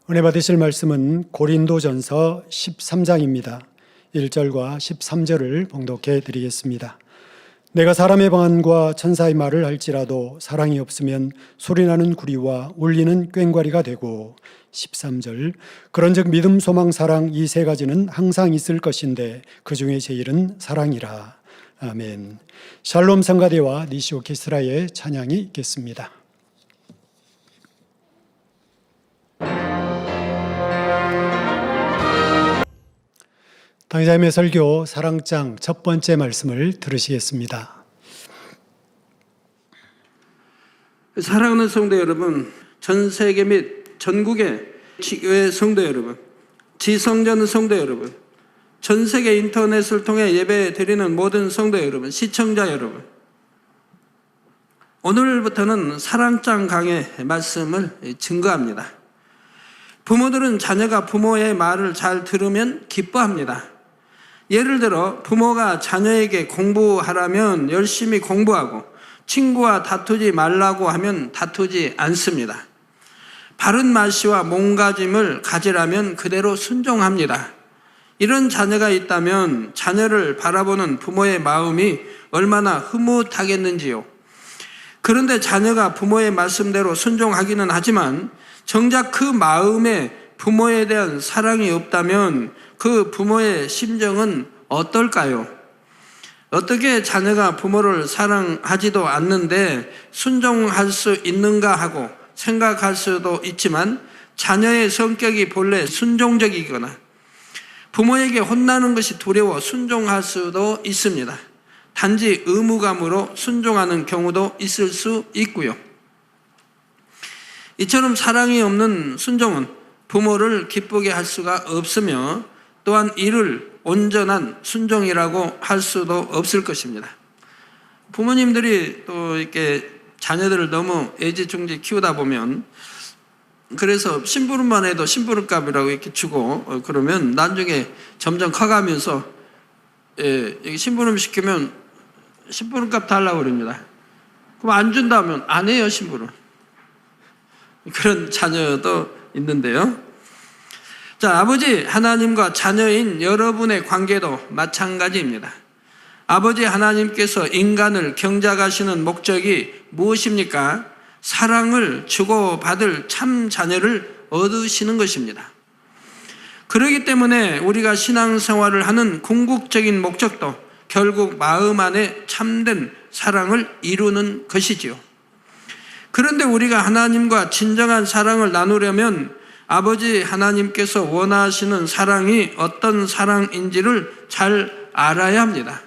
은혜 받으실 말씀은 고린도전서 13장입니다. 1절과 13절을 봉독해 드리겠습니다. 내가 사람의 방언과 천사의 말을 할지라도 사랑이 없으면 소리나는 구리와 울리는 꽹과리가 되고, 13절 그런즉 믿음, 소망, 사랑 이 세 가지는 항상 있을 것인데 그 중에 제일은 사랑이라. 아멘. 샬롬 성가대와 니시 오케스트라의 찬양이 있겠습니다. 당자님의 설교 사랑장 첫 번째 말씀을 들으시겠습니다. 사랑하는 성도 여러분, 전 세계 및 전국의 지교회 성도 여러분, 지성전 성도 여러분, 전 세계 인터넷을 통해 예배 드리는 모든 성도 여러분, 시청자 여러분, 오늘부터는 사랑장 강의 말씀을 증거합니다. 부모들은 자녀가 부모의 말을 잘 들으면 기뻐합니다. 예를 들어 부모가 자녀에게 공부하라면 열심히 공부하고 친구와 다투지 말라고 하면 다투지 않습니다. 바른 말씨와 몸가짐을 가지라면 그대로 순종합니다. 이런 자녀가 있다면 자녀를 바라보는 부모의 마음이 얼마나 흐뭇하겠는지요. 그런데 자녀가 부모의 말씀대로 순종하기는 하지만 정작 그 마음에 부모에 대한 사랑이 없다면 그 부모의 심정은 어떨까요? 어떻게 자녀가 부모를 사랑하지도 않는데 순종할 수 있는가 하고 생각할 수도 있지만, 자녀의 성격이 본래 순종적이거나 부모에게 혼나는 것이 두려워 순종할 수도 있습니다. 단지 의무감으로 순종하는 경우도 있을 수 있고요. 이처럼 사랑이 없는 순종은 부모를 기쁘게 할 수가 없으며 또한 이를 온전한 순종이라고 할 수도 없을 것입니다. 부모님들이 또 이렇게 자녀들을 너무 애지중지 키우다 보면, 그래서 심부름만 해도 심부름값이라고 이렇게 주고 그러면 나중에 점점 커가면서 심부름 시키면 심부름값 달라고 그럽니다. 그럼 안 준다면 안 해요, 심부름. 그런 자녀도 있는데요. 자, 아버지 하나님과 자녀인 여러분의 관계도 마찬가지입니다. 아버지 하나님께서 인간을 경작하시는 목적이 무엇입니까? 사랑을 주고받을 참 자녀를 얻으시는 것입니다. 그렇기 때문에 우리가 신앙생활을 하는 궁극적인 목적도 결국 마음 안에 참된 사랑을 이루는 것이지요. 그런데 우리가 하나님과 진정한 사랑을 나누려면 아버지 하나님께서 원하시는 사랑이 어떤 사랑인지를 잘 알아야 합니다.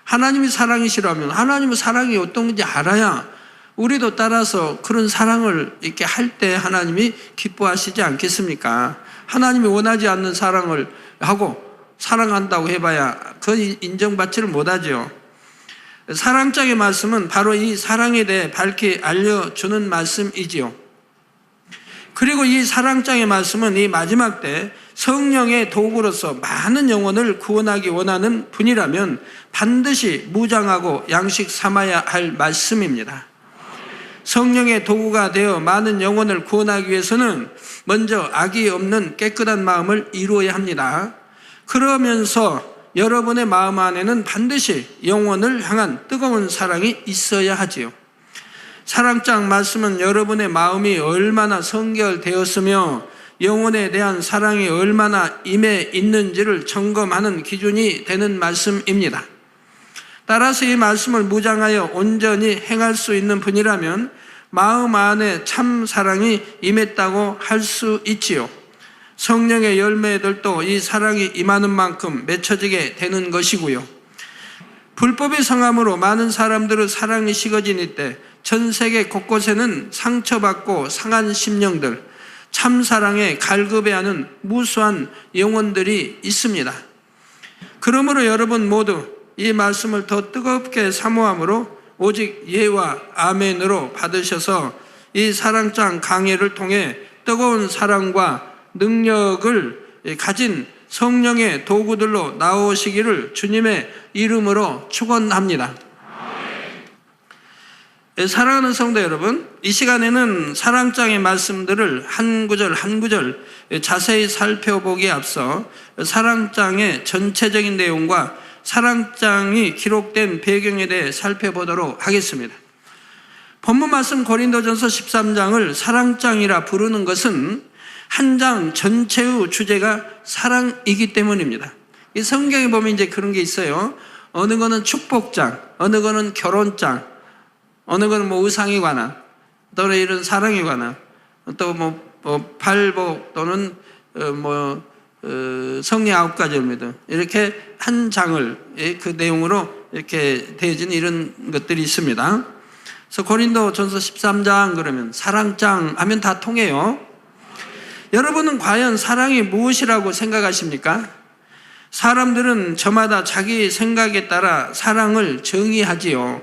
하나님이 사랑이시라면 하나님의 사랑이 어떤 건지 알아야 우리도 따라서 그런 사랑을 이렇게 할 때 하나님이 기뻐하시지 않겠습니까? 하나님이 원하지 않는 사랑을 하고 사랑한다고 해봐야 그 인정받지를 못하죠. 사랑장의 말씀은 바로 이 사랑에 대해 밝히 알려주는 말씀이지요. 그리고 이 사랑장의 말씀은 이 마지막 때 성령의 도구로서 많은 영혼을 구원하기 원하는 분이라면 반드시 무장하고 양식 삼아야 할 말씀입니다. 성령의 도구가 되어 많은 영혼을 구원하기 위해서는 먼저 악이 없는 깨끗한 마음을 이루어야 합니다. 그러면서 여러분의 마음 안에는 반드시 영혼을 향한 뜨거운 사랑이 있어야 하지요. 사랑장 말씀은 여러분의 마음이 얼마나 성결되었으며 영혼에 대한 사랑이 얼마나 임해 있는지를 점검하는 기준이 되는 말씀입니다. 따라서 이 말씀을 무장하여 온전히 행할 수 있는 분이라면 마음 안에 참 사랑이 임했다고 할 수 있지요. 성령의 열매들도 이 사랑이 임하는 만큼 맺혀지게 되는 것이고요. 불법의 성함으로 많은 사람들의 사랑이 식어진 이때 전 세계 곳곳에는 상처받고 상한 심령들, 참사랑에 갈급해하는 무수한 영혼들이 있습니다. 그러므로 여러분 모두 이 말씀을 더 뜨겁게 사모함으로 오직 예와 아멘으로 받으셔서 이 사랑장 강해를 통해 뜨거운 사랑과 능력을 가진 성령의 도구들로 나오시기를 주님의 이름으로 축원합니다. 사랑하는 성도 여러분, 이 시간에는 사랑장의 말씀들을 한 구절 한 구절 자세히 살펴보기에 앞서 사랑장의 전체적인 내용과 사랑장이 기록된 배경에 대해 살펴보도록 하겠습니다. 본문 말씀 고린도전서 13장을 사랑장이라 부르는 것은 한 장 전체의 주제가 사랑이기 때문입니다. 이 성경에 보면 이제 그런 게 있어요. 어느 거는 축복장, 어느 거는 결혼장, 어느 거는 뭐 의상에 관한, 또는 이런 사랑에 관한, 또 뭐 팔복 또는 성리 9가지입니다. 이렇게 한 장을 그 내용으로 이렇게 되어진 이런 것들이 있습니다. 그래서 고린도전서 13장 그러면 사랑장 하면 다 통해요. 여러분은 과연 사랑이 무엇이라고 생각하십니까? 사람들은 저마다 자기 생각에 따라 사랑을 정의하지요.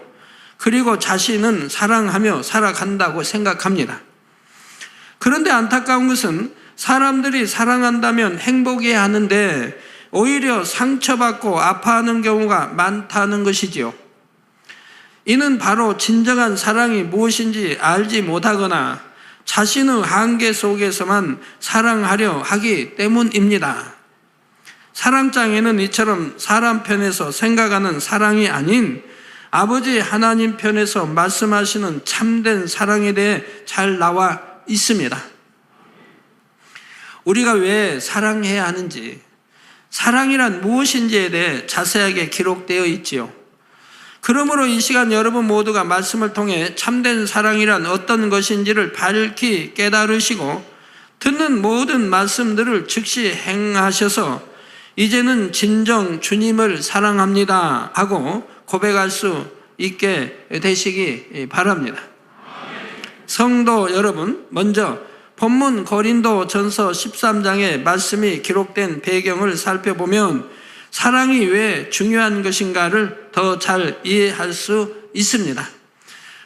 그리고 자신은 사랑하며 살아간다고 생각합니다. 그런데 안타까운 것은 사람들이 사랑한다면 행복해야 하는데 오히려 상처받고 아파하는 경우가 많다는 것이지요. 이는 바로 진정한 사랑이 무엇인지 알지 못하거나 자신의 한계 속에서만 사랑하려 하기 때문입니다. 사랑장에는 이처럼 사람 편에서 생각하는 사랑이 아닌 아버지 하나님 편에서 말씀하시는 참된 사랑에 대해 잘 나와 있습니다. 우리가 왜 사랑해야 하는지, 사랑이란 무엇인지에 대해 자세하게 기록되어 있지요. 그러므로 이 시간 여러분 모두가 말씀을 통해 참된 사랑이란 어떤 것인지를 밝히 깨달으시고 듣는 모든 말씀들을 즉시 행하셔서 이제는 진정 주님을 사랑합니다 하고 고백할 수 있게 되시기 바랍니다. 성도 여러분, 먼저 본문 고린도전서 13장의 말씀이 기록된 배경을 살펴보면 사랑이 왜 중요한 것인가를 더 잘 이해할 수 있습니다.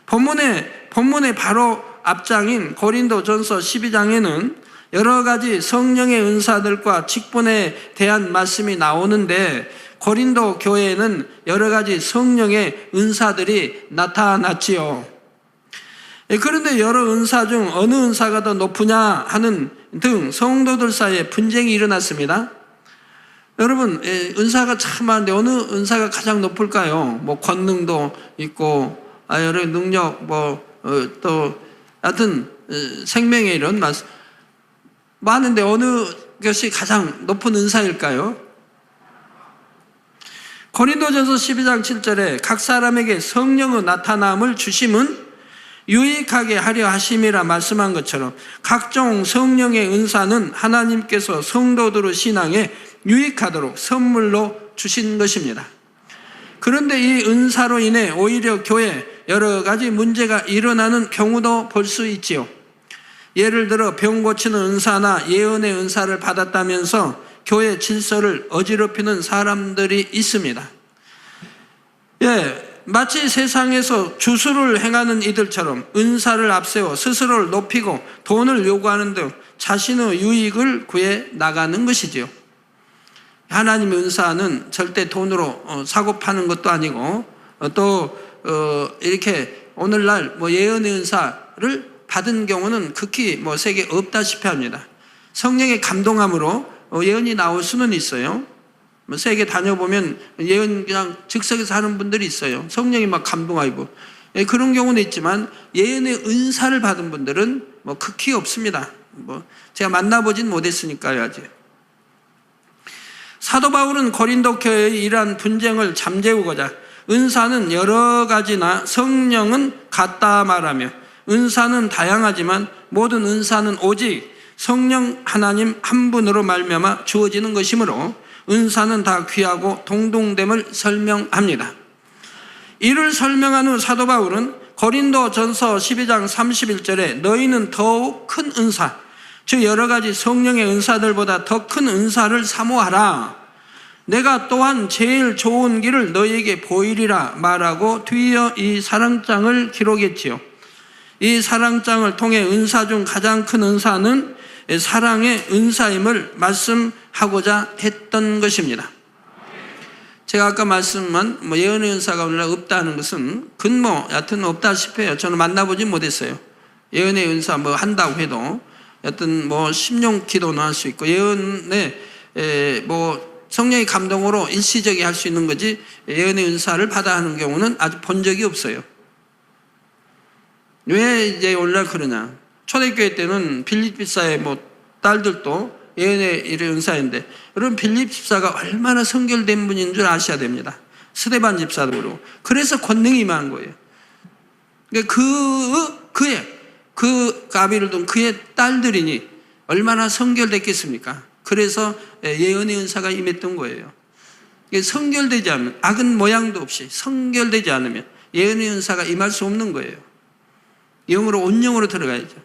본문의 바로 앞장인 고린도전서 12장에는 여러 가지 성령의 은사들과 직분에 대한 말씀이 나오는데 고린도 교회에는 여러 가지 성령의 은사들이 나타났지요. 그런데 여러 은사 중 어느 은사가 더 높으냐 하는 등 성도들 사이에 분쟁이 일어났습니다. 여러분, 은사가 참 많은데 어느 은사가 가장 높을까요? 뭐 권능도 있고, 여러 능력, 또 하여튼 생명의 이런 말씀 많은데 어느 것이 가장 높은 은사일까요? 고린도전서 12장 7절에 각 사람에게 성령의 나타남을 주심은 유익하게 하려 하심이라 말씀한 것처럼 각종 성령의 은사는 하나님께서 성도들의 신앙에 유익하도록 선물로 주신 것입니다. 그런데 이 은사로 인해 오히려 교회에 여러 가지 문제가 일어나는 경우도 볼 수 있지요. 예를 들어 병 고치는 은사나 예언의 은사를 받았다면서 교회 질서를 어지럽히는 사람들이 있습니다. 마치 세상에서 주술을 행하는 이들처럼 은사를 앞세워 스스로를 높이고 돈을 요구하는 등 자신의 유익을 구해 나가는 것이지요. 하나님의 은사는 절대 돈으로 사고 파는 것도 아니고 또 이렇게 오늘날 예언의 은사를 받은 경우는 극히 세계에 없다시피 합니다. 성령의 감동함으로 예언이 나올 수는 있어요. 세계 다녀보면 예언 그냥 즉석에서 하는 분들이 있어요. 성령이 막 감동하고 그런 경우는 있지만 예언의 은사를 받은 분들은 극히 없습니다. 제가 만나보진 못했으니까요 아직. 사도 바울은 고린도 교회의 이러한 분쟁을 잠재우고자 은사는 여러 가지나 성령은 같다 말하며 은사는 다양하지만 모든 은사는 오직 성령 하나님 한 분으로 말미암아 주어지는 것이므로 은사는 다 귀하고 동등됨을 설명합니다. 이를 설명한 후 사도 바울은 고린도전서 12장 31절에 너희는 더욱 큰 은사, 즉 여러 가지 성령의 은사들보다 더 큰 은사를 사모하라. 내가 또한 제일 좋은 길을 너희에게 보이리라 말하고 뒤이어 이 사랑장을 기록했지요. 이 사랑장을 통해 은사 중 가장 큰 은사는 사랑의 은사임을 말씀하고자 했던 것입니다. 제가 아까 말씀한 예언의 은사가 오늘날 없다는 것은 여하튼 없다 싶어요. 저는 만나보지 못했어요. 예언의 은사 한다고 해도 여하튼 심령 기도는 할 수 있고 예언의 성령의 감동으로 일시적이 할 수 있는 거지 예언의 은사를 받아 하는 경우는 아직 본 적이 없어요. 왜 이제 오늘날 그러냐? 초대교회 때는 빌립 집사의 딸들도 예언의 은사인데, 여러분 빌립 집사가 얼마나 성결된 분인 줄 아셔야 됩니다. 스데반 집사도 그러고. 그래서 권능이 임한 거예요. 그 아비를 둔 그의 딸들이니 얼마나 성결됐겠습니까? 그래서 예언의 은사가 임했던 거예요. 성결되지 않으면, 악은 모양도 없이 성결되지 않으면 예언의 은사가 임할 수 없는 거예요. 영으로, 온영으로 들어가야죠.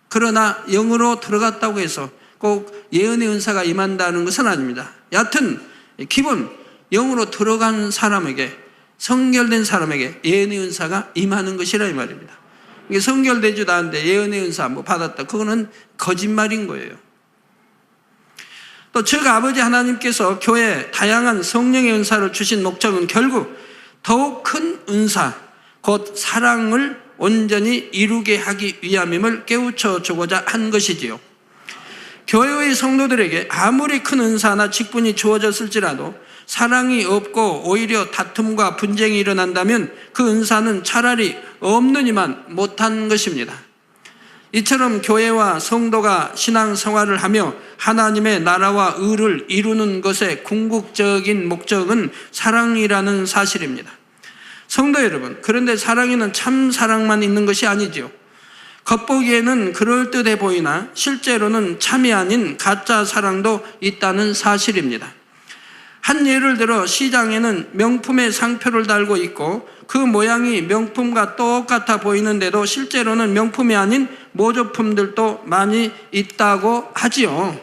그러나 영으로 들어갔다고 해서 꼭 예언의 은사가 임한다는 것은 아닙니다. 여하튼 기본 영으로 들어간 사람에게, 성결된 사람에게 예언의 은사가 임하는 것이라 이 말입니다. 이게 성결되지도 않는데 예언의 은사 받았다, 그거는 거짓말인 거예요. 또 즉 아버지 하나님께서 교회에 다양한 성령의 은사를 주신 목적은 결국 더욱 큰 은사, 곧 사랑을 온전히 이루게 하기 위함임을 깨우쳐 주고자 한 것이지요. 교회의 성도들에게 아무리 큰 은사나 직분이 주어졌을지라도 사랑이 없고 오히려 다툼과 분쟁이 일어난다면 그 은사는 차라리 없느니만 못한 것입니다. 이처럼 교회와 성도가 신앙생활을 하며 하나님의 나라와 의를 이루는 것의 궁극적인 목적은 사랑이라는 사실입니다. 성도 여러분, 그런데 사랑에는 참 사랑만 있는 것이 아니지요. 겉보기에는 그럴듯해 보이나 실제로는 참이 아닌 가짜 사랑도 있다는 사실입니다. 한 예를 들어 시장에는 명품의 상표를 달고 있고 그 모양이 명품과 똑같아 보이는데도 실제로는 명품이 아닌 모조품들도 많이 있다고 하지요.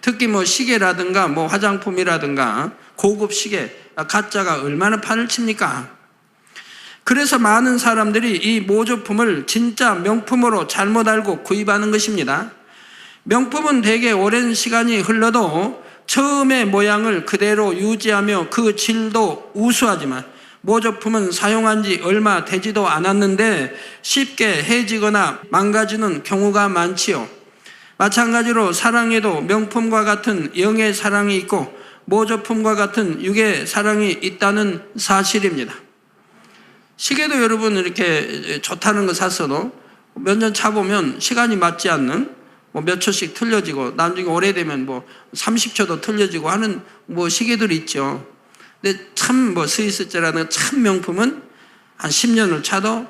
특히 시계라든가 화장품이라든가 고급 시계, 가짜가 얼마나 판을 칩니까? 그래서 많은 사람들이 이 모조품을 진짜 명품으로 잘못 알고 구입하는 것입니다. 명품은 대개 오랜 시간이 흘러도 처음의 모양을 그대로 유지하며 그 질도 우수하지만 모조품은 사용한 지 얼마 되지도 않았는데 쉽게 해지거나 망가지는 경우가 많지요. 마찬가지로 사랑에도 명품과 같은 영의 사랑이 있고 모조품과 같은 육의 사랑이 있다는 사실입니다. 시계도 여러분 이렇게 좋다는 거 샀어도 몇 년 차보면 시간이 맞지 않는 몇 초씩 틀려지고 나중에 오래되면 30초도 틀려지고 하는 시계들이 있죠. 근데 참 스위스제라는 참 명품은 한 10년을 차도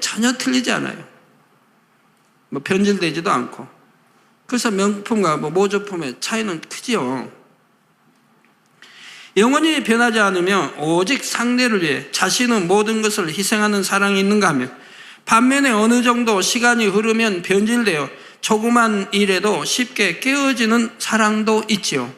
전혀 틀리지 않아요. 변질되지도 않고. 그래서 명품과 모조품의 차이는 크지요. 영원히 변하지 않으며 오직 상대를 위해 자신의 모든 것을 희생하는 사랑이 있는가 하면, 반면에 어느 정도 시간이 흐르면 변질되어 조그만 일에도 쉽게 깨어지는 사랑도 있지요.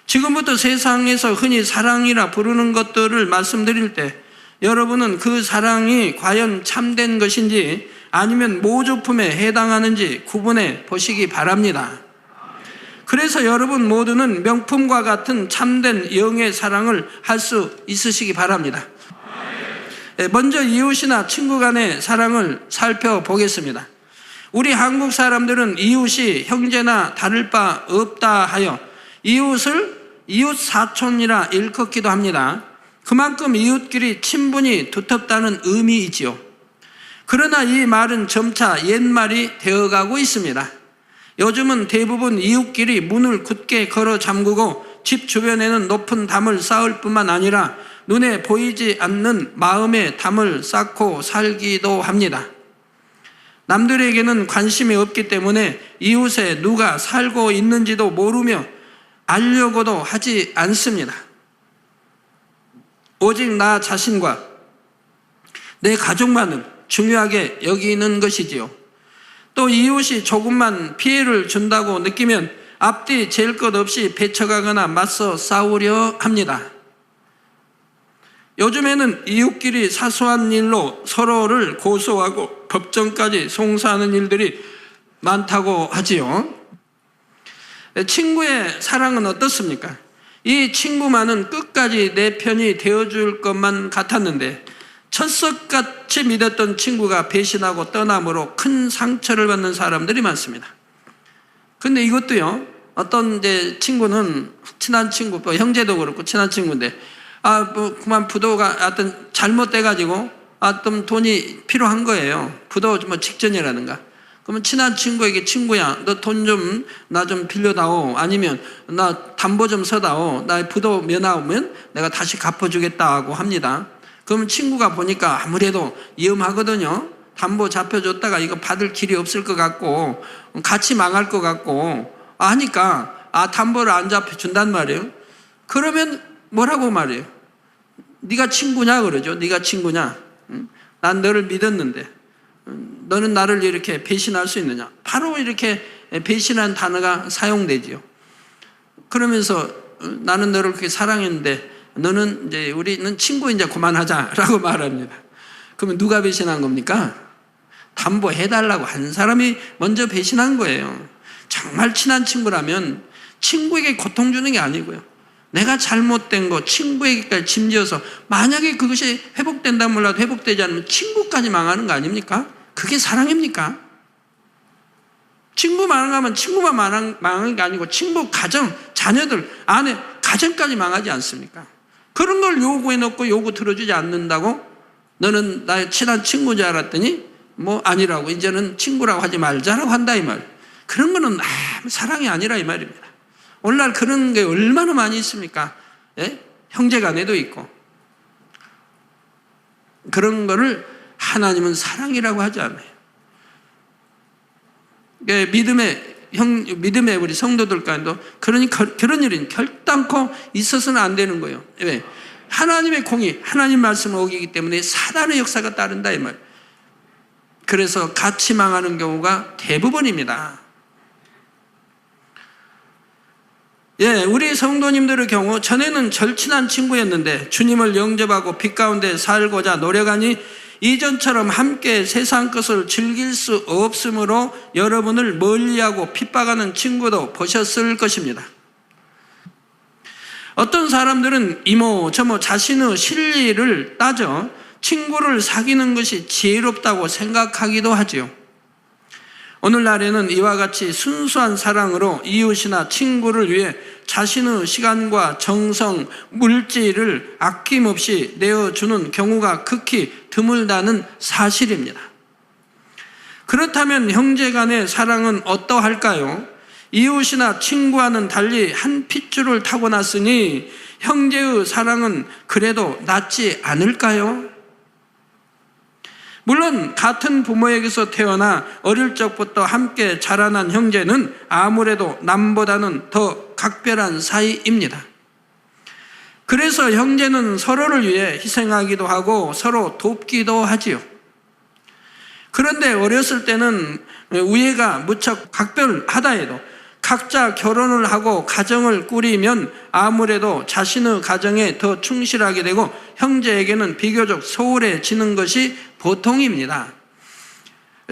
지금부터 세상에서 흔히 사랑이라 부르는 것들을 말씀드릴 때 여러분은 그 사랑이 과연 참된 것인지 아니면 모조품에 해당하는지 구분해 보시기 바랍니다. 그래서 여러분 모두는 명품과 같은 참된 영의 사랑을 할 수 있으시기 바랍니다. 먼저 이웃이나 친구 간의 사랑을 살펴보겠습니다. 우리 한국 사람들은 이웃이 형제나 다를 바 없다 하여 이웃을 이웃 사촌이라 일컫기도 합니다. 그만큼 이웃끼리 친분이 두텁다는 의미이지요. 그러나 이 말은 점차 옛말이 되어가고 있습니다. 요즘은 대부분 이웃끼리 문을 굳게 걸어 잠그고 집 주변에는 높은 담을 쌓을 뿐만 아니라 눈에 보이지 않는 마음의 담을 쌓고 살기도 합니다. 남들에게는 관심이 없기 때문에 이웃에 누가 살고 있는지도 모르며 알려고도 하지 않습니다. 오직 나 자신과 내 가족만을 중요하게 여기는 것이지요. 또 이웃이 조금만 피해를 준다고 느끼면 앞뒤 잴 것 없이 배척하거나 맞서 싸우려 합니다. 요즘에는 이웃끼리 사소한 일로 서로를 고소하고 법정까지 송사하는 일들이 많다고 하지요. 친구의 사랑은 어떻습니까? 이 친구만은 끝까지 내 편이 되어줄 것만 같았는데 철석같이 믿었던 친구가 배신하고 떠남으로 큰 상처를 받는 사람들이 많습니다. 근데 이것도요, 어떤 이제 친구는 친한 친구, 뭐 형제도 그렇고 친한 친구인데, 그만 부도가 하여튼 잘못돼가지고, 좀 돈이 필요한 거예요. 부도 뭐 직전이라든가. 그러면 친한 친구에게 친구야, 너 돈 좀, 나 좀 빌려다오. 아니면 나 담보 좀 서다오. 나 부도 면하면 내가 다시 갚아주겠다 하고 합니다. 그러면 친구가 보니까 아무래도 위험하거든요. 담보 잡혀줬다가 이거 받을 길이 없을 것 같고, 같이 망할 것 같고, 하니까, 담보를 안 잡혀준단 말이에요. 그러면 뭐라고 말해요? 네가 친구냐 그러죠. 네가 친구냐. 난 너를 믿었는데 너는 나를 이렇게 배신할 수 있느냐. 바로 이렇게 배신한 단어가 사용되지요. 그러면서 나는 너를 그렇게 사랑했는데 너는 이제 우리는 친구 이제 그만하자라고 말합니다. 그러면 누가 배신한 겁니까? 담보해달라고 한 사람이 먼저 배신한 거예요. 정말 친한 친구라면 친구에게 고통 주는 게 아니고요, 내가 잘못된 거 친구에게까지 짐지어서 만약에 그것이 회복된다 몰라도 회복되지 않으면 친구까지 망하는 거 아닙니까? 그게 사랑입니까? 친구 망하면 친구만 망하는 게 아니고 친구 가정, 자녀들, 아내, 가정까지 망하지 않습니까? 그런 걸 요구해놓고 요구 들어주지 않는다고 너는 나의 친한 친구인 줄 알았더니 뭐 아니라고, 이제는 친구라고 하지 말자라고 한다 이 말. 그런 거는 사랑이 아니라 이 말입니다. 오늘날 그런 게 얼마나 많이 있습니까? 예? 형제간에도 있고. 그런 거를 하나님은 사랑이라고 하지 않아요. 믿음의 우리 성도들 가운데도 그런 일은 결단코 있어서는 안 되는 거예요. 왜? 하나님의 공의, 하나님 말씀을 어기기 때문에 사단의 역사가 따른다 이 말. 그래서 같이 망하는 경우가 대부분입니다. 예, 우리 성도님들의 경우 전에는 절친한 친구였는데 주님을 영접하고 빛 가운데 살고자 노력하니 이전처럼 함께 세상 것을 즐길 수 없으므로 여러분을 멀리하고 핍박하는 친구도 보셨을 것입니다. 어떤 사람들은 이모 저모 자신의 실리를 따져 친구를 사귀는 것이 지혜롭다고 생각하기도 하지요. 오늘날에는 이와 같이 순수한 사랑으로 이웃이나 친구를 위해 자신의 시간과 정성, 물질을 아낌없이 내어주는 경우가 극히 드물다는 사실입니다. 그렇다면 형제간의 사랑은 어떠할까요? 이웃이나 친구와는 달리 한 핏줄을 타고났으니 형제의 사랑은 그래도 낫지 않을까요? 물론 같은 부모에게서 태어나 어릴 적부터 함께 자라난 형제는 아무래도 남보다는 더 각별한 사이입니다. 그래서 형제는 서로를 위해 희생하기도 하고 서로 돕기도 하지요. 그런데 어렸을 때는 우애가 무척 각별하다 해도 각자 결혼을 하고 가정을 꾸리면 아무래도 자신의 가정에 더 충실하게 되고 형제에게는 비교적 소홀해지는 것이 보통입니다.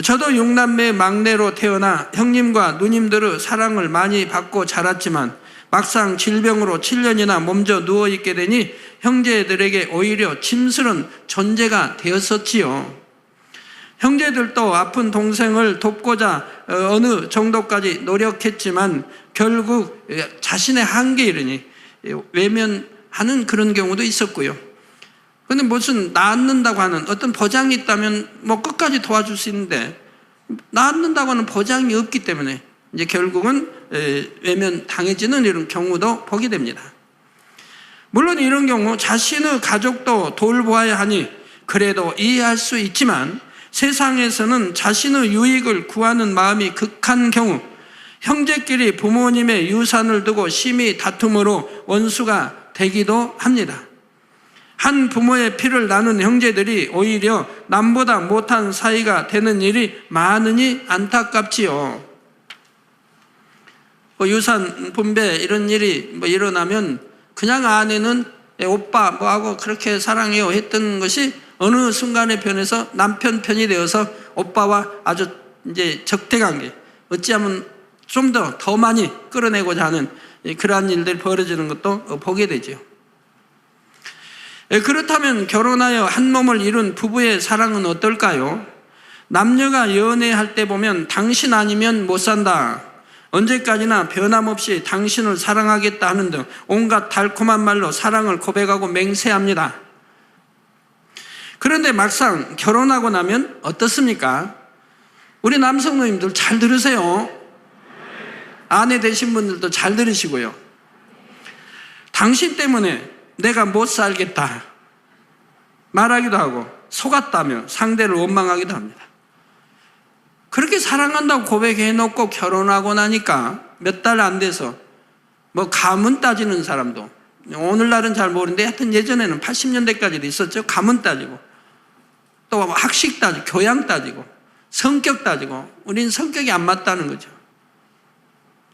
저도 6남매 막내로 태어나 형님과 누님들의 사랑을 많이 받고 자랐지만 막상 질병으로 7년이나 몸져 누워있게 되니 형제들에게 오히려 짐스러운 존재가 되었었지요. 형제들도 아픈 동생을 돕고자 어느 정도까지 노력했지만 결국 자신의 한계에 이르니 외면하는 그런 경우도 있었고요. 근데 무슨 낳는다고 하는 어떤 보장이 있다면 뭐 끝까지 도와줄 수 있는데 낳는다고 하는 보장이 없기 때문에 이제 결국은 외면 당해지는 이런 경우도 보게 됩니다. 물론 이런 경우 자신의 가족도 돌보아야 하니 그래도 이해할 수 있지만 세상에서는 자신의 유익을 구하는 마음이 극한 경우 형제끼리 부모님의 유산을 두고 심히 다툼으로 원수가 되기도 합니다. 한 부모의 피를 나눈 형제들이 오히려 남보다 못한 사이가 되는 일이 많으니 안타깝지요. 유산 분배 이런 일이 일어나면 그냥 아내는 오빠 뭐하고 그렇게 사랑해요 했던 것이 어느 순간에 변해서 남편 편이 되어서 오빠와 아주 이제 적대관계, 어찌하면 좀 더 많이 끌어내고자 하는 그러한 일들이 벌어지는 것도 보게 되죠. 그렇다면 결혼하여 한 몸을 이룬 부부의 사랑은 어떨까요? 남녀가 연애할 때 보면 당신 아니면 못 산다, 언제까지나 변함없이 당신을 사랑하겠다 하는 등 온갖 달콤한 말로 사랑을 고백하고 맹세합니다. 그런데 막상 결혼하고 나면 어떻습니까? 우리 남성 누님들 잘 들으세요. 아내 되신 분들도 잘 들으시고요. 당신 때문에 내가 못 살겠다 말하기도 하고 속았다며 상대를 원망하기도 합니다. 그렇게 사랑한다고 고백해놓고 결혼하고 나니까 몇 달 안 돼서 뭐 가문 따지는 사람도, 오늘날은 잘 모르는데 하여튼 예전에는 80년대까지도 있었죠. 가문 따지고 또 학식 따지고 교양 따지고 성격 따지고, 우린 성격이 안 맞다는 거죠.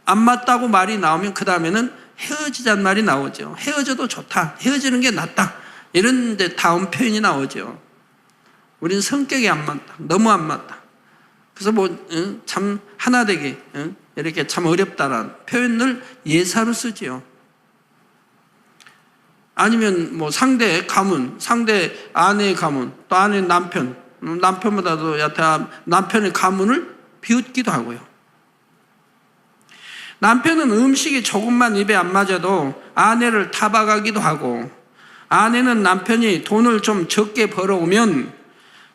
안 맞다고 말이 나오면 그 다음에는 헤어지자는 말이 나오죠. 헤어져도 좋다, 헤어지는 게 낫다, 이런 이제 다음 표현이 나오죠. 우린 성격이 안 맞다, 너무 안 맞다. 그래서 참 하나 되기 이렇게 참 어렵다라는 표현을 예사로 쓰지요. 아니면 뭐 상대 가문, 상대 아내의 가문, 또 아내의 남편, 남편보다도 여타 남편의 가문을 비웃기도 하고요. 남편은 음식이 조금만 입에 안 맞아도 아내를 타박하기도 하고, 아내는 남편이 돈을 좀 적게 벌어오면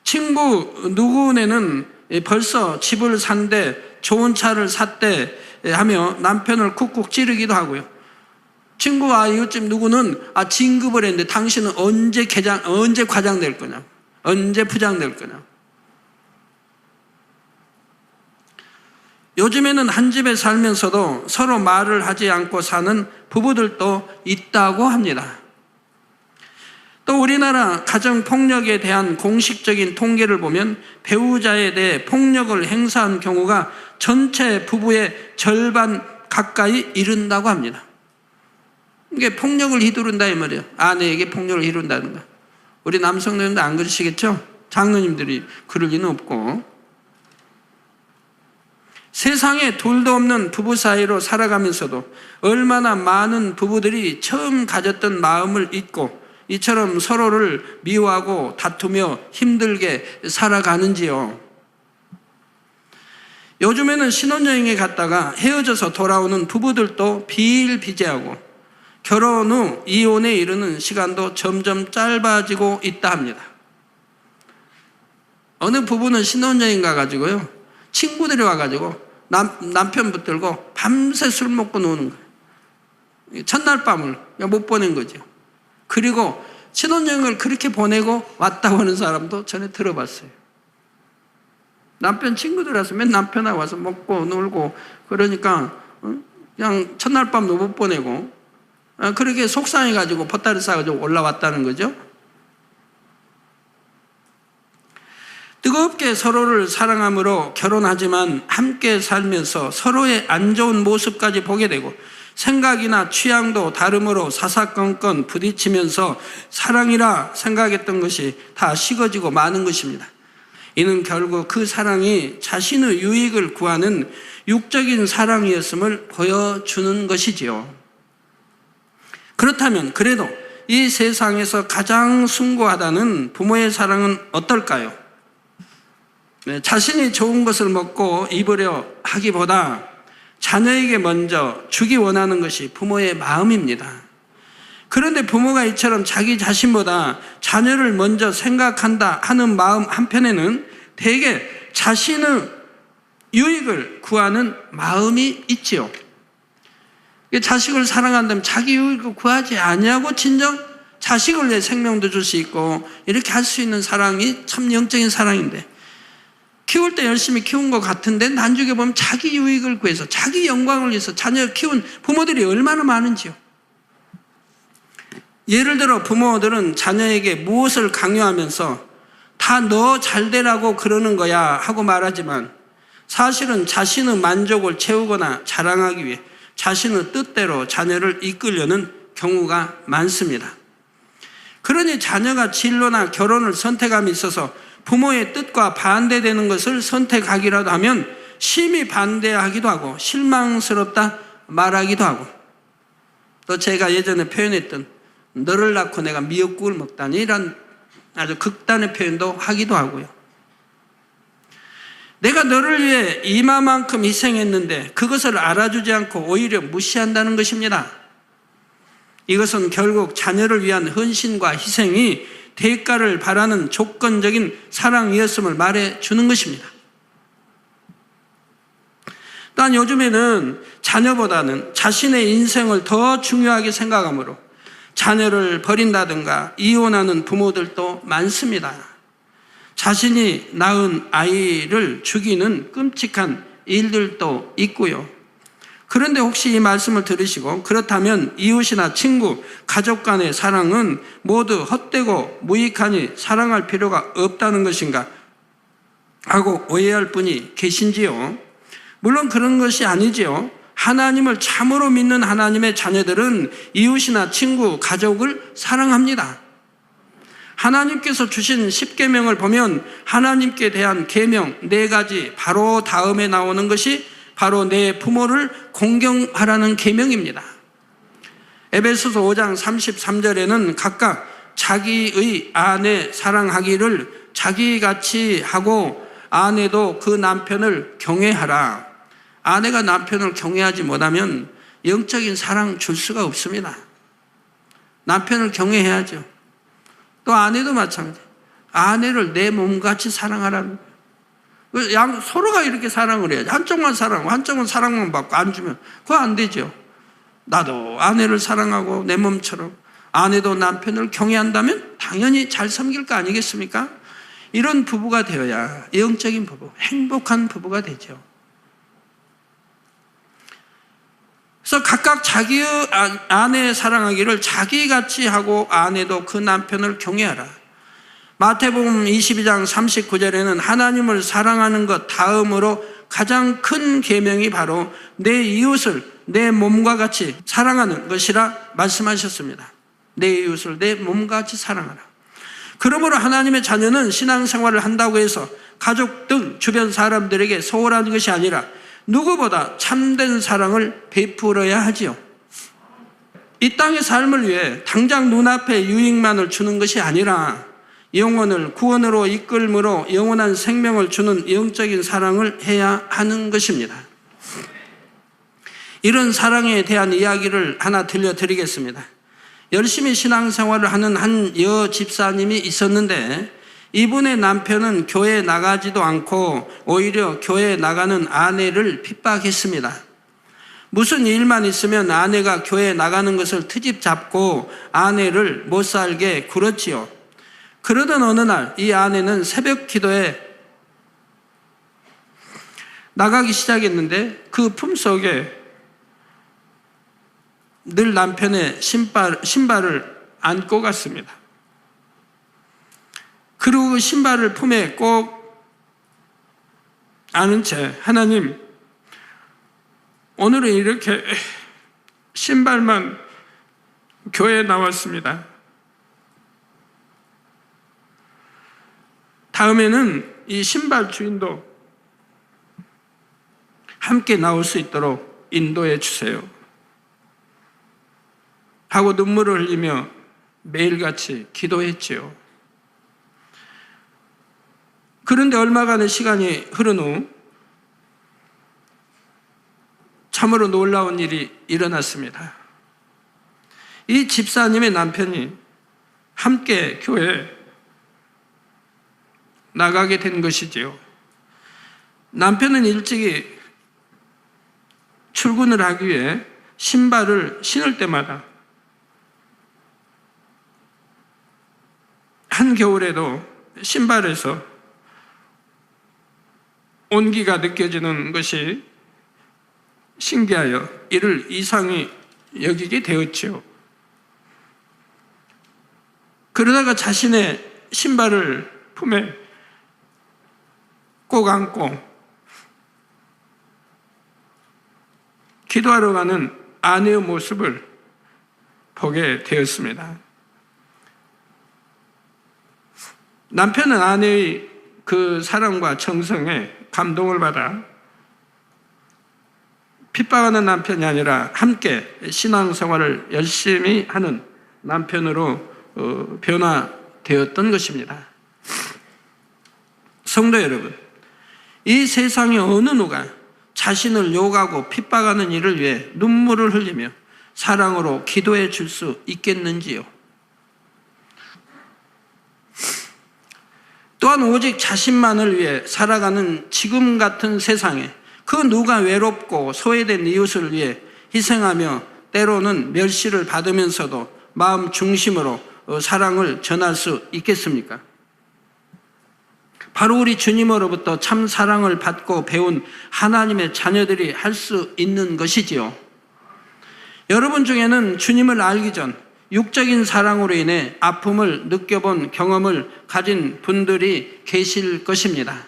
친구 누구네는 벌써 집을 산대, 좋은 차를 샀대 하며 남편을 쿡쿡 찌르기도 하고요. 친구가 이웃집 누구는 진급을 했는데 당신은 언제 과장 될 거냐, 언제 부장 될 거냐. 요즘에는 한 집에 살면서도 서로 말을 하지 않고 사는 부부들도 있다고 합니다. 또 우리나라 가정폭력에 대한 공식적인 통계를 보면 배우자에 대해 폭력을 행사한 경우가 전체 부부의 절반 가까이 이른다고 합니다. 이게 폭력을 휘두른다 이 말이에요. 아내에게 폭력을 휘두른다는 거. 우리 남성들도 안 그러시겠죠? 장로님들이 그럴 리는 없고. 세상에 둘도 없는 부부 사이로 살아가면서도 얼마나 많은 부부들이 처음 가졌던 마음을 잊고 이처럼 서로를 미워하고 다투며 힘들게 살아가는지요. 요즘에는 신혼여행에 갔다가 헤어져서 돌아오는 부부들도 비일비재하고 결혼 후 이혼에 이르는 시간도 점점 짧아지고 있다 합니다. 어느 부부는 신혼여행 가가지고요, 친구들이 와가지고 남편 붙들고 밤새 술 먹고 노는 거예요. 첫날 밤을 못 보낸 거죠. 그리고 신혼여행을 그렇게 보내고 왔다고 하는 사람도 전에 들어봤어요. 남편 친구들 와서 맨 남편하고 와서 먹고 놀고 그러니까 그냥 첫날 밤도 못 보내고 그렇게 속상해가지고 보따리 싸가지고 올라왔다는 거죠. 뜨겁게 서로를 사랑함으로 결혼하지만 함께 살면서 서로의 안 좋은 모습까지 보게 되고 생각이나 취향도 다름으로 사사건건 부딪히면서 사랑이라 생각했던 것이 다 식어지고 마는 것입니다. 이는 결국 그 사랑이 자신의 유익을 구하는 육적인 사랑이었음을 보여주는 것이지요. 그렇다면 그래도 이 세상에서 가장 숭고하다는 부모의 사랑은 어떨까요? 자신이 좋은 것을 먹고 입으려 하기보다 자녀에게 먼저 주기 원하는 것이 부모의 마음입니다. 그런데 부모가 이처럼 자기 자신보다 자녀를 먼저 생각한다 하는 마음 한편에는 대개 자신의 유익을 구하는 마음이 있지요. 자식을 사랑한다면 자기 유익을 구하지 아니하고 진정 자식을 위해 생명도 줄 수 있고 이렇게 할 수 있는 사랑이 참 영적인 사랑인데, 키울 때 열심히 키운 것 같은데 나중에 보면 자기 유익을 구해서 자기 영광을 위해서 자녀를 키운 부모들이 얼마나 많은지요. 예를 들어 부모들은 자녀에게 무엇을 강요하면서 다 너 잘되라고 그러는 거야 하고 말하지만 사실은 자신의 만족을 채우거나 자랑하기 위해 자신의 뜻대로 자녀를 이끌려는 경우가 많습니다. 그러니 자녀가 진로나 결혼을 선택함에 있어서 부모의 뜻과 반대되는 것을 선택하기라도 하면 심히 반대하기도 하고 실망스럽다 말하기도 하고 또 제가 예전에 표현했던 너를 낳고 내가 미역국을 먹다니 이런 아주 극단의 표현도 하기도 하고요. 내가 너를 위해 이마만큼 희생했는데 그것을 알아주지 않고 오히려 무시한다는 것입니다. 이것은 결국 자녀를 위한 헌신과 희생이 대가를 바라는 조건적인 사랑이었음을 말해주는 것입니다. 또한 요즘에는 자녀보다는 자신의 인생을 더 중요하게 생각하므로 자녀를 버린다든가 이혼하는 부모들도 많습니다. 자신이 낳은 아이를 죽이는 끔찍한 일들도 있고요. 그런데 혹시 이 말씀을 들으시고 그렇다면 이웃이나 친구, 가족 간의 사랑은 모두 헛되고 무익하니 사랑할 필요가 없다는 것인가 하고 오해할 분이 계신지요? 물론 그런 것이 아니지요. 하나님을 참으로 믿는 하나님의 자녀들은 이웃이나 친구, 가족을 사랑합니다. 하나님께서 주신 10계명을 보면 하나님께 대한 계명 4가지 바로 다음에 나오는 것이 바로 내 부모를 공경하라는 계명입니다. 에베소서 5장 33절에는 각각 자기의 아내 사랑하기를 자기같이 하고 아내도 그 남편을 경외하라. 아내가 남편을 경외하지 못하면 영적인 사랑 줄 수가 없습니다. 남편을 경외해야죠. 또 아내도 마찬가지. 아내를 내 몸같이 사랑하라는 거예요. 서로가 이렇게 사랑을 해야지. 한쪽만 사랑하고 한쪽은 사랑만 받고 안 주면 그거 안 되죠. 나도 아내를 사랑하고 내 몸처럼 아내도 남편을 경외한다면 당연히 잘 섬길 거 아니겠습니까? 이런 부부가 되어야 영적인 부부, 행복한 부부가 되죠. 그래서 각각 자기의 아내 사랑하기를 자기같이 하고 아내도 그 남편을 경외하라. 마태복음 22장 39절에는 하나님을 사랑하는 것 다음으로 가장 큰 계명이 바로 내 이웃을 내 몸과 같이 사랑하는 것이라 말씀하셨습니다. 내 이웃을 내 몸과 같이 사랑하라. 그러므로 하나님의 자녀는 신앙생활을 한다고 해서 가족 등 주변 사람들에게 소홀한 것이 아니라 누구보다 참된 사랑을 베풀어야 하지요. 이 땅의 삶을 위해 당장 눈앞에 유익만을 주는 것이 아니라 영혼을 구원으로 이끌므로 영원한 생명을 주는 영적인 사랑을 해야 하는 것입니다. 이런 사랑에 대한 이야기를 하나 들려드리겠습니다. 열심히 신앙생활을 하는 한 여집사님이 있었는데 이분의 남편은 교회에 나가지도 않고 오히려 교회에 나가는 아내를 핍박했습니다. 무슨 일만 있으면 아내가 교회에 나가는 것을 트집 잡고 아내를 못 살게 굴었지요. 그러던 어느 날 이 아내는 새벽 기도에 나가기 시작했는데 그 품속에 늘 남편의 신발을 안고 갔습니다. 그리고 그 신발을 품에 꼭 안은 채 하나님, 오늘은 이렇게 신발만 교회에 나왔습니다. 다음에는 이 신발 주인도 함께 나올 수 있도록 인도해 주세요. 하고 눈물을 흘리며 매일같이 기도했지요. 그런데 얼마간의 시간이 흐른 후 참으로 놀라운 일이 일어났습니다. 이 집사님의 남편이 함께 교회에 나가게 된 것이지요. 남편은 일찍이 출근을 하기 위해 신발을 신을 때마다 한겨울에도 신발에서 온기가 느껴지는 것이 신기하여 이를 이상히 여기게 되었지요. 그러다가 자신의 신발을 품에 꼭 안고 기도하러 가는 아내의 모습을 보게 되었습니다. 남편은 아내의 그 사랑과 정성에 감동을 받아 핍박하는 남편이 아니라 함께 신앙생활을 열심히 하는 남편으로 변화되었던 것입니다. 성도 여러분, 이 세상의 어느 누가 자신을 욕하고 핍박하는 일을 위해 눈물을 흘리며 사랑으로 기도해 줄 수 있겠는지요? 또한 오직 자신만을 위해 살아가는 지금 같은 세상에 그 누가 외롭고 소외된 이웃을 위해 희생하며 때로는 멸시를 받으면서도 마음 중심으로 사랑을 전할 수 있겠습니까? 바로 우리 주님으로부터 참 사랑을 받고 배운 하나님의 자녀들이 할 수 있는 것이지요. 여러분 중에는 주님을 알기 전 육적인 사랑으로 인해 아픔을 느껴본 경험을 가진 분들이 계실 것입니다.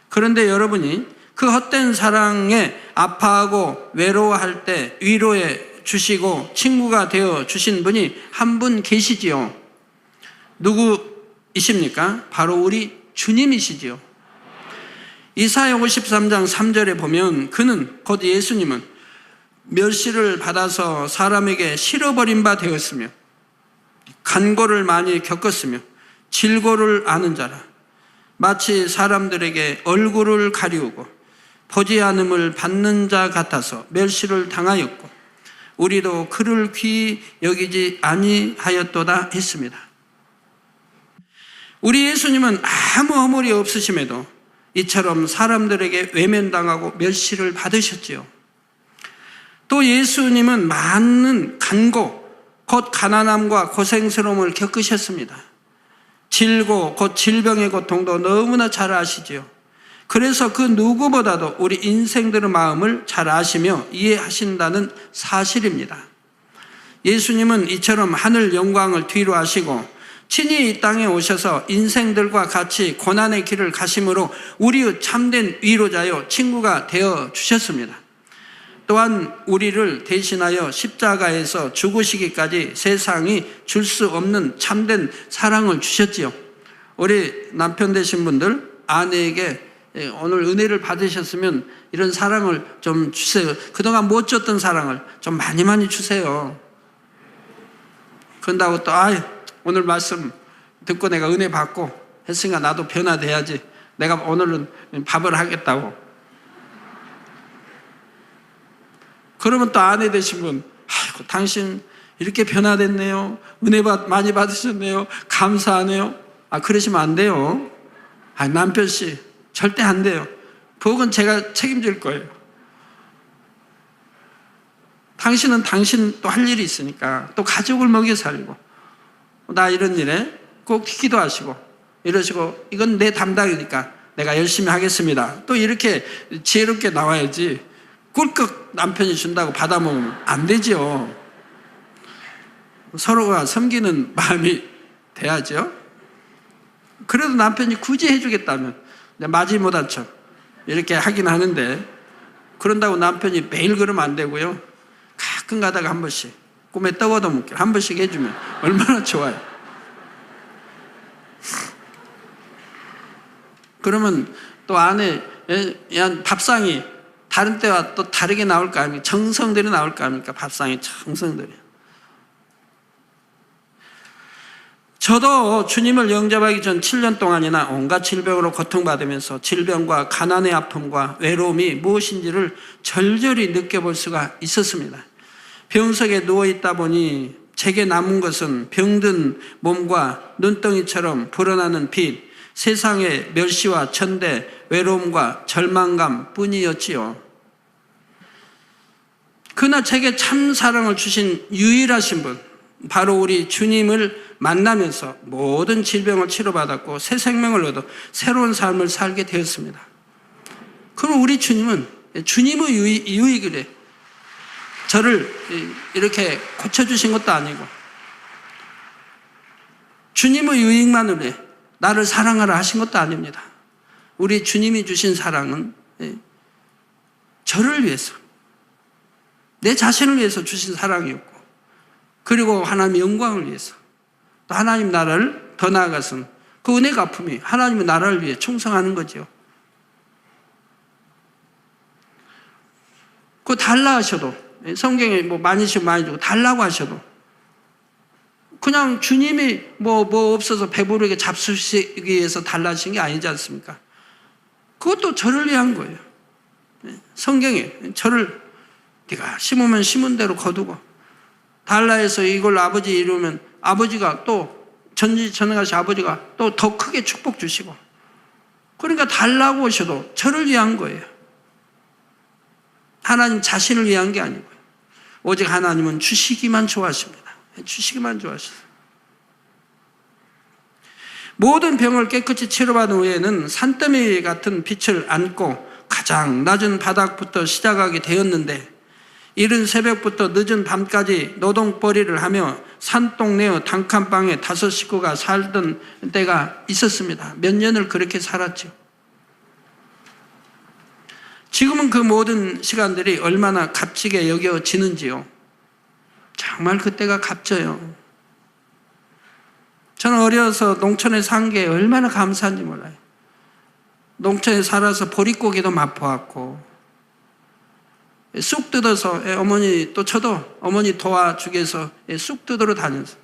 그런데 여러분이 그 헛된 사랑에 아파하고 외로워할 때 위로해 주시고 친구가 되어 주신 분이 한 분 계시지요. 누구이십니까? 바로 우리 주님이시지요. 이사야 53장 3절에 보면 그는 곧 예수님은 멸시를 받아서 사람에게 실어버린 바 되었으며 간고를 많이 겪었으며 질고를 아는 자라. 마치 사람들에게 얼굴을 가리우고 보지 않음을 받는 자 같아서 멸시를 당하였고 우리도 그를 귀히 여기지 아니하였도다 했습니다. 우리 예수님은 아무 허물이 없으심에도 이처럼 사람들에게 외면당하고 멸시를 받으셨지요. 또 예수님은 많은 간고, 곧 가난함과 고생스러움을 겪으셨습니다. 질고, 곧 질병의 고통도 너무나 잘 아시지요. 그래서 그 누구보다도 우리 인생들의 마음을 잘 아시며 이해하신다는 사실입니다. 예수님은 이처럼 하늘 영광을 뒤로 하시고 친히 이 땅에 오셔서 인생들과 같이 고난의 길을 가심으로 우리의 참된 위로자요 친구가 되어 주셨습니다. 또한 우리를 대신하여 십자가에서 죽으시기까지 세상이 줄 수 없는 참된 사랑을 주셨지요. 우리 남편 되신 분들 아내에게 오늘 은혜를 받으셨으면 이런 사랑을 좀 주세요. 그동안 못 줬던 사랑을 좀 많이 주세요. 그런다고 또 오늘 말씀 듣고 내가 은혜 받고 했으니까 나도 변화돼야지. 내가 오늘은 밥을 하겠다고. 그러면 또 아내 되신 분, 아이고, 당신 이렇게 변화됐네요. 은혜 많이 받으셨네요. 감사하네요. 그러시면 안 돼요. 남편씨, 절대 안 돼요. 복은 제가 책임질 거예요. 당신은 당신 또 할 일이 있으니까 또 가족을 먹여 살리고 나 이런 일에 꼭 기도하시고 이러시고 이건 내 담당이니까 내가 열심히 하겠습니다. 또 이렇게 지혜롭게 나와야지 꿀꺽 남편이 준다고 받아먹으면 안 되죠. 서로가 섬기는 마음이 돼야죠. 그래도 남편이 굳이 해주겠다면 맞이 못한 척 이렇게 하긴 하는데 그런다고 남편이 매일 그러면 안 되고요. 가끔 가다가 한 번씩 꿈에 떠오도 묻게 한 번씩 해주면 얼마나 좋아요. 그러면 또 안에 밥상이 다른 때와 또 다르게 나올 거 아닙니까? 정성들이 나올 거 아닙니까? 밥상이 정성들이. 저도 주님을 영접하기 전 7년 동안이나 온갖 질병으로 고통받으면서 질병과 가난의 아픔과 외로움이 무엇인지를 절절히 느껴볼 수가 있었습니다. 병석에 누워있다 보니 제게 남은 것은 병든 몸과 눈덩이처럼 불어나는 빛, 세상의 멸시와 천대, 외로움과 절망감 뿐이었지요. 그러나 제게 참 사랑을 주신 유일하신 분, 바로 우리 주님을 만나면서 모든 질병을 치료받았고 새 생명을 얻어 새로운 삶을 살게 되었습니다. 그럼 우리 주님은 주님의 유익을 저를 이렇게 고쳐주신 것도 아니고 주님의 유익만으로 나를 사랑하라 하신 것도 아닙니다. 우리 주님이 주신 사랑은 저를 위해서 내 자신을 위해서 주신 사랑이었고 그리고 하나님의 영광을 위해서 또 하나님 나라를 더 나아가서는 그 은혜 갚음이 하나님의 나라를 위해 충성하는 거죠. 그거 달라 하셔도, 성경에 뭐 많이 주고 많이 주고 달라고 하셔도, 그냥 주님이 뭐 없어서 배부르게 잡수시기 위해서 달라하신 게 아니지 않습니까? 그것도 저를 위한 거예요. 성경에 저를 네가 심으면 심은 대로 거두고, 달라 해서 이걸 아버지 이루면 아버지가 또 전지전능하신 아버지가 또 더 크게 축복 주시고, 그러니까 달라고 하셔도 저를 위한 거예요. 하나님 자신을 위한 게 아니고요. 오직 하나님은 주시기만 좋아하십니다. 주시기만 좋아하시죠. 모든 병을 깨끗이 치료받은 후에는 산더미 같은 빛을 안고 가장 낮은 바닥부터 시작하게 되었는데, 이른 새벽부터 늦은 밤까지 노동벌이를 하며 산동네의 단칸방에 5 식구가 살던 때가 있었습니다. 몇 년을 그렇게 살았죠. 지금은 그 모든 시간들이 얼마나 값지게 여겨지는지요. 정말 그때가 값져요. 저는 어려서 농촌에 산 게 얼마나 감사한지 몰라요. 농촌에 살아서 보릿고기도 맛보았고, 쑥 뜯어서 어머니, 또 저도 어머니 도와주기 위해서 쑥 뜯으러 다녔어요.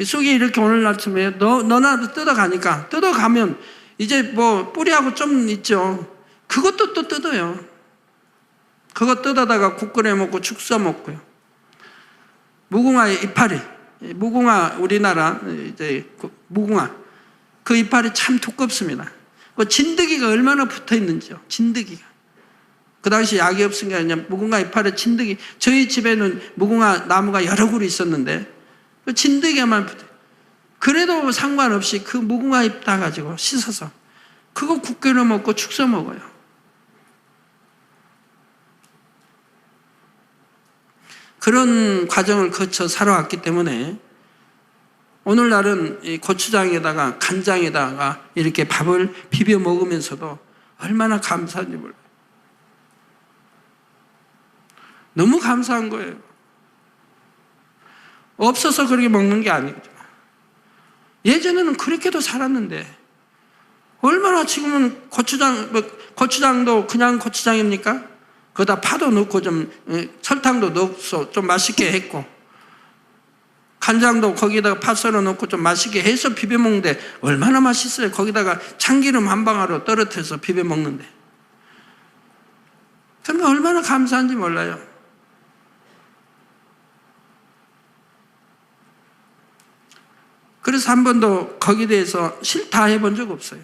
쑥이 이렇게 오늘 아침에 너나 뜯어가니까, 뜯어가면 이제 뭐 뿌리하고 좀 있죠. 그것도 또 뜯어요. 그거 뜯어다가 국 끓여 먹고 죽 써 먹고요. 무궁화의 이파리, 무궁화, 우리나라 이제 무궁화, 그 이파리 참 두껍습니다. 그 진드기가 얼마나 붙어 있는지요. 진드기가. 그 당시 약이 없으니까 그냥 무궁화 이파리 진드기, 저희 집에는 무궁화 나무가 여러 그루 있었는데 그 진드기만 붙어. 그래도 상관없이 그 무궁화 잎 따가지고 씻어서 그거 국 끓여 먹고 죽 써 먹어요. 그런 과정을 거쳐 살아왔기 때문에 오늘날은 이 고추장에다가 간장에다가 이렇게 밥을 비벼 먹으면서도 얼마나 감사한지 몰라요. 너무 감사한 거예요. 없어서 그렇게 먹는 게 아니죠. 예전에는 그렇게도 살았는데 얼마나, 지금은 고추장도 그냥 고추장입니까? 거기다 파도 넣고 좀 설탕도 넣어서 좀 맛있게 했고, 간장도 거기다가 파 썰어 넣고 좀 맛있게 해서 비벼 먹는데 얼마나 맛있어요. 거기다가 참기름 한 방울로 떨어뜨려서 비벼 먹는데. 그러니까 얼마나 감사한지 몰라요. 그래서 한 번도 거기에 대해서 싫다 해본 적 없어요.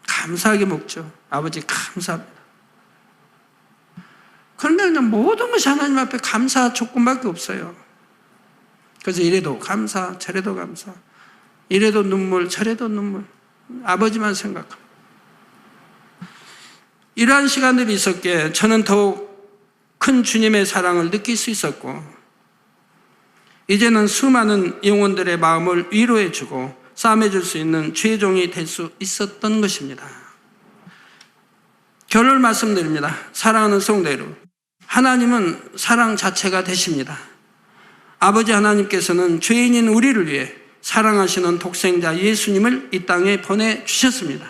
감사하게 먹죠. 아버지 감사합니다. 그런데 그냥 모든 것이 하나님 앞에 감사 조건밖에 없어요. 그래서 이래도 감사, 저래도 감사, 이래도 눈물, 저래도 눈물, 아버지만 생각합니다. 이러한 시간들이 있었기에 저는 더욱 큰 주님의 사랑을 느낄 수 있었고, 이제는 수많은 영혼들의 마음을 위로해주고 싸매줄 수 있는 주의 종이 될 수 있었던 것입니다. 결론 말씀드립니다. 사랑하는 성도 여러분, 하나님은 사랑 자체가 되십니다. 아버지 하나님께서는 죄인인 우리를 위해 사랑하시는 독생자 예수님을 이 땅에 보내주셨습니다.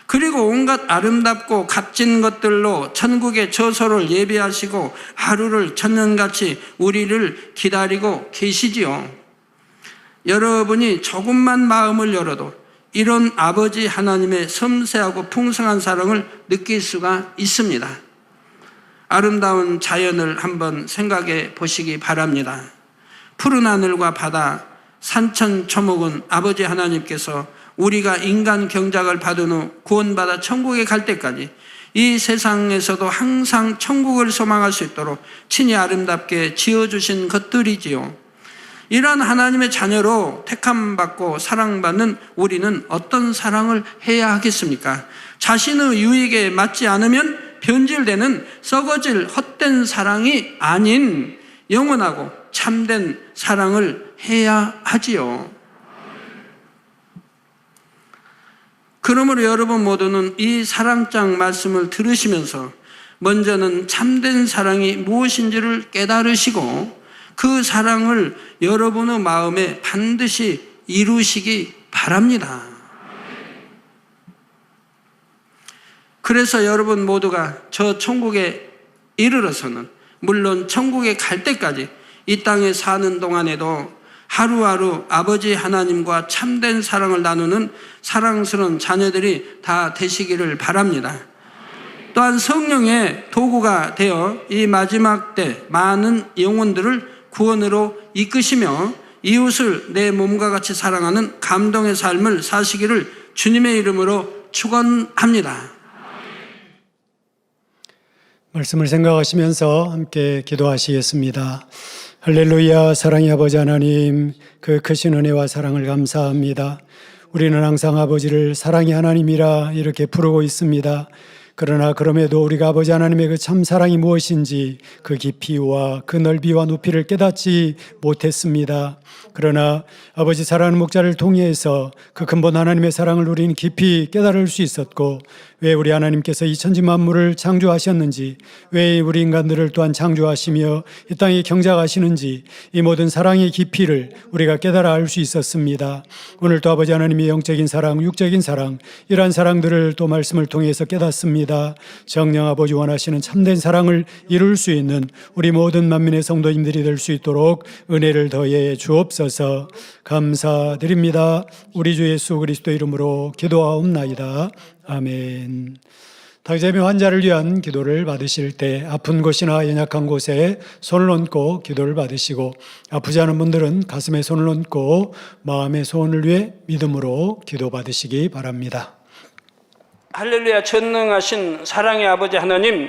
그리고 온갖 아름답고 값진 것들로 천국의 저소를 예비하시고 하루를 천년같이 우리를 기다리고 계시지요. 여러분이 조금만 마음을 열어도 이런 아버지 하나님의 섬세하고 풍성한 사랑을 느낄 수가 있습니다. 아름다운 자연을 한번 생각해 보시기 바랍니다. 푸른 하늘과 바다, 산천초목은 아버지 하나님께서 우리가 인간 경작을 받은 후 구원받아 천국에 갈 때까지 이 세상에서도 항상 천국을 소망할 수 있도록 친히 아름답게 지어주신 것들이지요. 이러한 하나님의 자녀로 택함받고 사랑받는 우리는 어떤 사랑을 해야 하겠습니까? 자신의 유익에 맞지 않으면 변질되는 썩어질 헛된 사랑이 아닌 영원하고 참된 사랑을 해야 하지요. 그러므로 여러분 모두는 이 사랑장 말씀을 들으시면서 먼저는 참된 사랑이 무엇인지를 깨달으시고 그 사랑을 여러분의 마음에 반드시 이루시기 바랍니다. 그래서 여러분 모두가 저 천국에 이르러서는, 물론 천국에 갈 때까지 이 땅에 사는 동안에도 하루하루 아버지 하나님과 참된 사랑을 나누는 사랑스러운 자녀들이 다 되시기를 바랍니다. 또한 성령의 도구가 되어 이 마지막 때 많은 영혼들을 구원으로 이끄시며 이웃을 내 몸과 같이 사랑하는 감동의 삶을 사시기를 주님의 이름으로 축원합니다. 말씀을 생각하시면서 함께 기도하시겠습니다. 할렐루야. 사랑의 아버지 하나님, 그 크신 은혜와 사랑을 감사합니다. 우리는 항상 아버지를 사랑의 하나님이라 이렇게 부르고 있습니다. 그러나 그럼에도 우리가 아버지 하나님의 그 참 사랑이 무엇인지 그 깊이와 그 넓이와 높이를 깨닫지 못했습니다. 그러나 아버지 사랑하는 목자를 통해서 그 근본 하나님의 사랑을 우리는 깊이 깨달을 수 있었고, 왜 우리 하나님께서 이 천지 만물을 창조하셨는지, 왜 우리 인간들을 또한 창조하시며 이 땅에 경작하시는지, 이 모든 사랑의 깊이를 우리가 깨달아 알 수 있었습니다. 오늘 또 아버지 하나님의 영적인 사랑, 육적인 사랑, 이러한 사랑들을 또 말씀을 통해서 깨닫습니다. 정령 아버지 원하시는 참된 사랑을 이룰 수 있는 우리 모든 만민의 성도님들이 될 수 있도록 은혜를 더해 주옵소서. 감사드립니다. 우리 주 예수 그리스도 이름으로 기도하옵나이다. 아멘. 당장의 환자를 위한 기도를 받으실 때 아픈 곳이나 연약한 곳에 손을 얹고 기도를 받으시고, 아프지 않은 분들은 가슴에 손을 얹고 마음의 소원을 위해 믿음으로 기도 받으시기 바랍니다. 할렐루야. 전능하신 사랑의 아버지 하나님,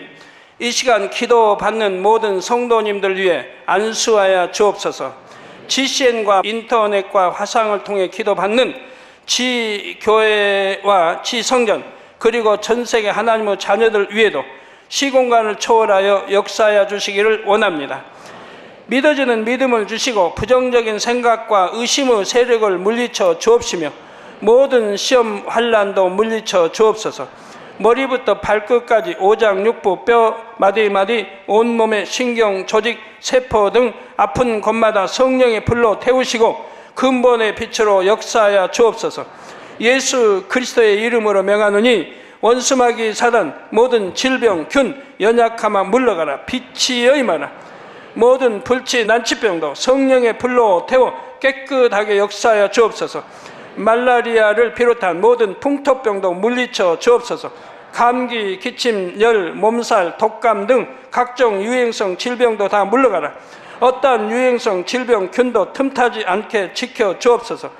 이 시간 기도 받는 모든 성도님들 위해 안수하여 주옵소서. GCN과 인터넷과 화상을 통해 기도 받는 지교회와 지성전, 그리고 전 세계 하나님의 자녀들 위에도 시공간을 초월하여 역사하여 주시기를 원합니다. 믿어지는 믿음을 주시고 부정적인 생각과 의심의 세력을 물리쳐 주옵시며 모든 시험 환난도 물리쳐 주옵소서. 머리부터 발끝까지 오장 육부 뼈 마디마디 온몸의 신경 조직 세포 등 아픈 곳마다 성령의 불로 태우시고 근본의 빛으로 역사하여 주옵소서. 예수 그리스도의 이름으로 명하노니 원수마귀 사단 모든 질병 균 연약함아 물러가라. 빛이 여임하라. 모든 불치 난치병도 성령의 불로 태워 깨끗하게 역사하여 주옵소서. 말라리아를 비롯한 모든 풍토병도 물리쳐 주옵소서. 감기, 기침, 열, 몸살, 독감 등 각종 유행성 질병도 다 물러가라. 어떠한 유행성 질병 균도 틈타지 않게 지켜 주옵소서.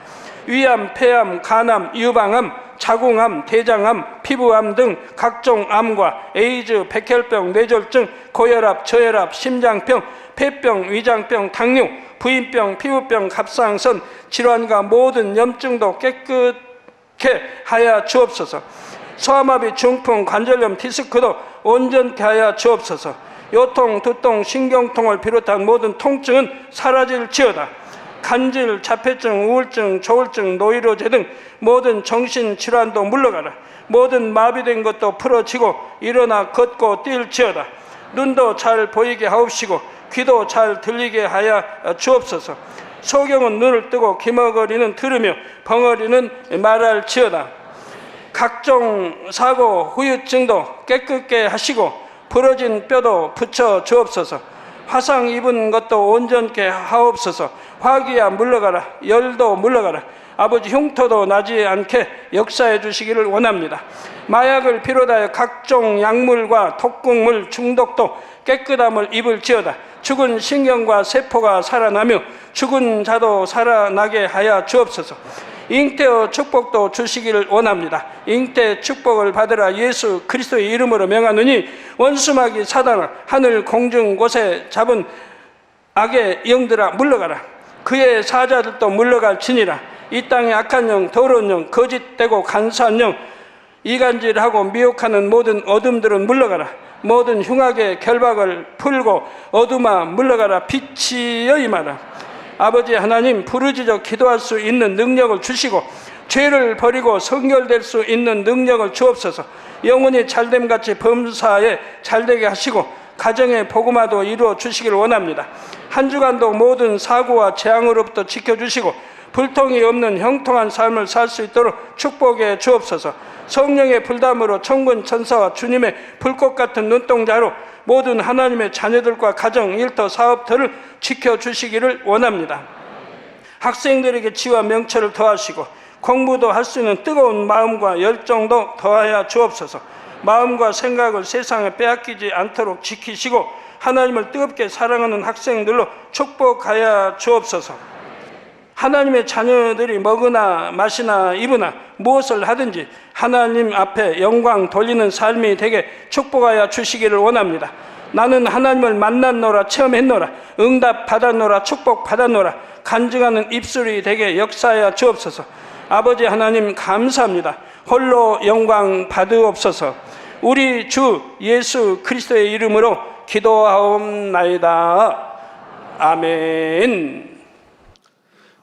위암, 폐암, 간암, 유방암, 자궁암, 대장암, 피부암 등 각종 암과 에이즈, 백혈병, 뇌졸중, 고혈압, 저혈압, 심장병, 폐병, 위장병, 당뇨, 부인병, 피부병, 갑상선 질환과 모든 염증도 깨끗게 하여 주옵소서. 소아마비, 중풍, 관절염, 디스크도 온전케 하여 주옵소서. 요통, 두통, 신경통을 비롯한 모든 통증은 사라질지어다. 간질, 자폐증, 우울증, 조울증, 노이로제 등 모든 정신질환도 물러가라. 모든 마비된 것도 풀어지고 일어나 걷고 뛸지어다. 눈도 잘 보이게 하옵시고 귀도 잘 들리게 하여 주옵소서. 소경은 눈을 뜨고 기머거리는 들으며 벙어리는 말할지어다. 각종 사고, 후유증도 깨끗게 하시고 부러진 뼈도 붙여 주옵소서. 화상 입은 것도 온전케 하옵소서. 화기야 물러가라. 열도 물러가라. 아버지 흉터도 나지 않게 역사해 주시기를 원합니다. 마약을 비롯하여 각종 약물과 독극물 중독도 깨끗함을 입을지어다. 죽은 신경과 세포가 살아나며 죽은 자도 살아나게 하여 주옵소서. 잉태의 축복도 주시기를 원합니다. 잉태 축복을 받으라. 예수 그리스도의 이름으로 명하노니 원수마귀 사단아 하늘 공중 곳에 잡은 악의 영들아 물러가라. 그의 사자들도 물러갈지니라. 이 땅의 악한 영, 더러운 영, 거짓되고 간사한 영, 이간질하고 미혹하는 모든 어둠들은 물러가라. 모든 흉악의 결박을 풀고 어둠아 물러가라. 빛이 여임하라. 아버지 하나님, 부르짖어 기도할 수 있는 능력을 주시고 죄를 버리고 성결될 수 있는 능력을 주옵소서. 영혼이 잘됨같이 범사에 잘되게 하시고 가정의 복음화도 이루어 주시기를 원합니다. 한 주간도 모든 사고와 재앙으로부터 지켜주시고 불통이 없는 형통한 삶을 살 수 있도록 축복해 주옵소서. 성령의 불담으로 천군 천사와 주님의 불꽃 같은 눈동자로 모든 하나님의 자녀들과 가정, 일터, 사업터를 지켜주시기를 원합니다. 학생들에게 지와 명철을 더하시고 공부도 할 수 있는 뜨거운 마음과 열정도 더하여 주옵소서. 마음과 생각을 세상에 빼앗기지 않도록 지키시고 하나님을 뜨겁게 사랑하는 학생들로 축복하여 주옵소서. 하나님의 자녀들이 먹으나 마시나 입으나 무엇을 하든지 하나님 앞에 영광 돌리는 삶이 되게 축복하여 주시기를 원합니다. 나는 하나님을 만났노라, 체험했노라, 응답 받았노라, 축복 받았노라, 간증하는 입술이 되게 역사하여 주옵소서. 아버지 하나님 감사합니다. 홀로 영광 받으옵소서. 우리 주 예수 그리스도의 이름으로 기도하옵나이다. 아멘.